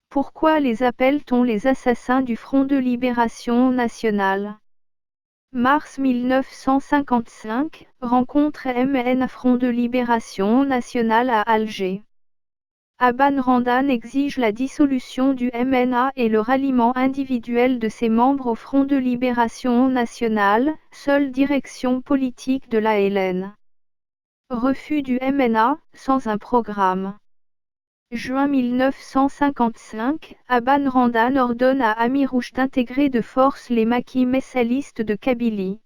Pourquoi les appelle-t-on les assassins du Front de Libération Nationale? Mars 1955, rencontre MN Front de Libération Nationale à Alger. Abane Randan exige la dissolution du MNA et le ralliement individuel de ses membres au Front de Libération Nationale, seule direction politique de l'ALN. Refus du MNA, sans un programme. Juin 1955, Abane Randan ordonne à Amirouche d'intégrer de force les maquis messalistes de Kabylie.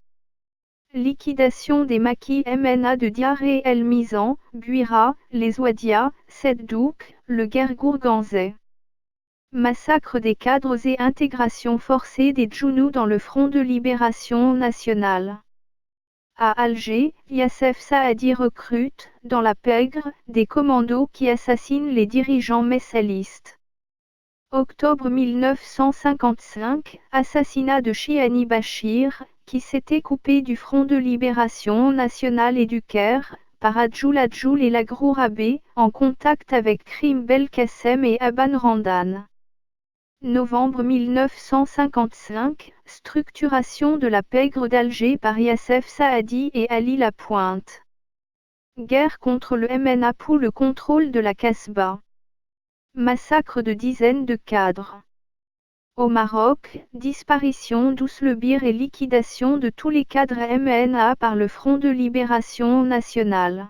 Liquidation des maquis MNA de Diaré El Mizan, Buira, les Ouadia, Seddouk, le Guergourganzais. Massacre des cadres et intégration forcée des Djounous dans le Front de Libération Nationale. À Alger, Yassef Saadi recrute, dans la pègre, des commandos qui assassinent les dirigeants messalistes. Octobre 1955, assassinat de Chiani Bachir, qui s'était coupé du Front de Libération Nationale et du Caire, par Adjoul et Lagrourabé, en contact avec Krim Belkacem et Abane Randan. Novembre 1955, structuration de la pègre d'Alger par Yassef Saadi et Ali Lapointe. Guerre contre le MNA pour le contrôle de la Casbah. Massacre de dizaines de cadres. Au Maroc, disparition d'Ousselbir et liquidation de tous les cadres MNA par le Front de Libération Nationale.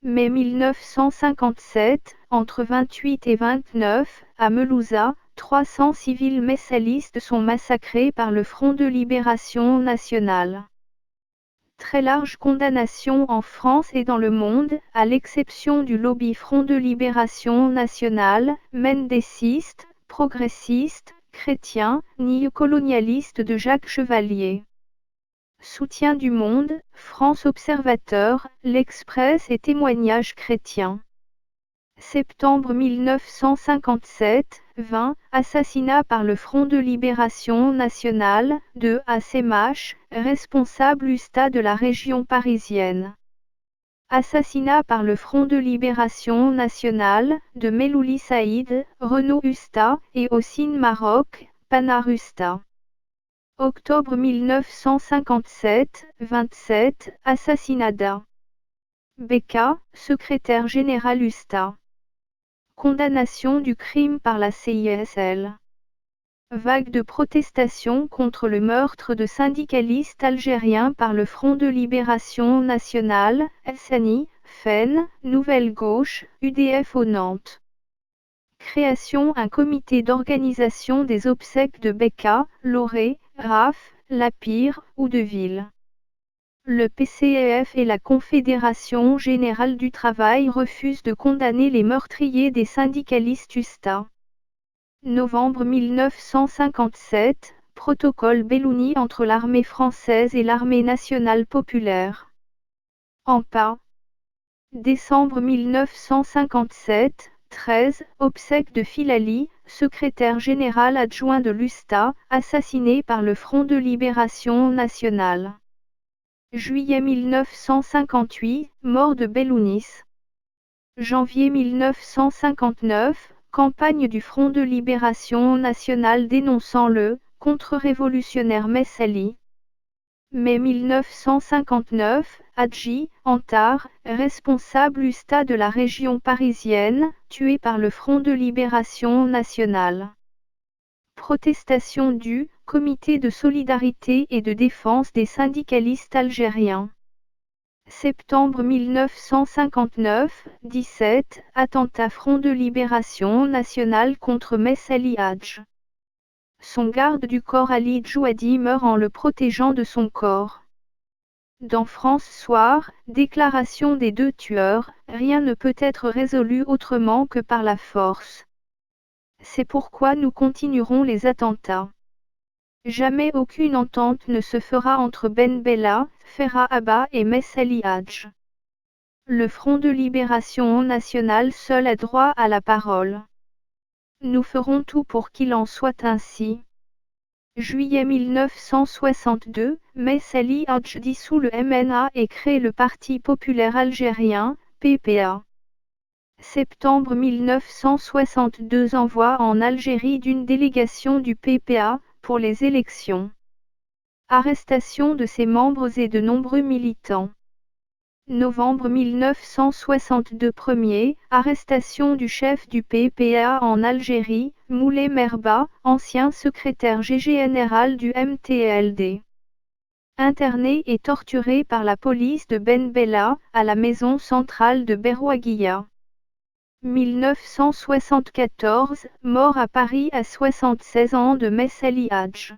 Mai 1957, entre 28 et 29, à Melouza, 300 civils messalistes sont massacrés par le Front de Libération Nationale. Très large condamnation en France et dans le monde, à l'exception du lobby Front de Libération Nationale, mendéciste, progressiste, chrétien, néocolonialiste de Jacques Chevalier. Soutien du Monde, France Observateur, L'Express et Témoignages chrétiens. Septembre 1957, 20, assassinat par le Front de Libération Nationale, de Semache, responsable USTA de la région parisienne. Assassinat par le Front de Libération Nationale, de Melouli Saïd, Renaud USTA, et Ossine Maroc, Panar USTA. Octobre 1957, 27, assassinat d'A. Beka, secrétaire général USTA. Condamnation du crime par la CISL. Vague de protestation contre le meurtre de syndicalistes algériens par le Front de Libération Nationale, SNI, FEN, Nouvelle Gauche, UDF au Nantes. Création un comité d'organisation des obsèques de Beka, Loré, Raf, Lapire ou de Ville. Le PCF et la Confédération Générale du Travail refusent de condamner les meurtriers des syndicalistes USTA. Novembre 1957, protocole Bellouni entre l'armée française et l'armée nationale populaire. ANPA. Décembre 1957, 13, obsèques de Filali, secrétaire général adjoint de l'USTA, assassiné par le Front de Libération Nationale. Juillet 1958, mort de Bellounis. Janvier 1959, campagne du Front de Libération Nationale dénonçant le contre-révolutionnaire Messali. Mai 1959, Hadji Antar, responsable USTA de la région parisienne, tué par le Front de Libération Nationale. Protestation du Comité de solidarité et de défense des syndicalistes algériens. Septembre 1959, 17, attentat Front de Libération Nationale contre Messali Hadj. Son garde du corps Ali Djouadi meurt en le protégeant de son corps. Dans France Soir, déclaration des deux tueurs, rien ne peut être résolu autrement que par la force. C'est pourquoi nous continuerons les attentats. Jamais aucune entente ne se fera entre Ben Bella, Ferhat Abba et Messali Hadj. Le Front de Libération Nationale seul a droit à la parole. Nous ferons tout pour qu'il en soit ainsi. Juillet 1962, Messali Hadj dissout le MNA et crée le Parti populaire algérien, PPA. Septembre 1962 envoi en Algérie d'une délégation du PPA, pour les élections. Arrestation de ses membres et de nombreux militants. Novembre 1962 Premier, arrestation du chef du PPA en Algérie, Moulay Merba, ancien secrétaire général du MTLD. Interné et torturé par la police de Ben Bella, à la maison centrale de Berrouaguilla. 1974, mort à Paris à 76 ans de Messali Hadj.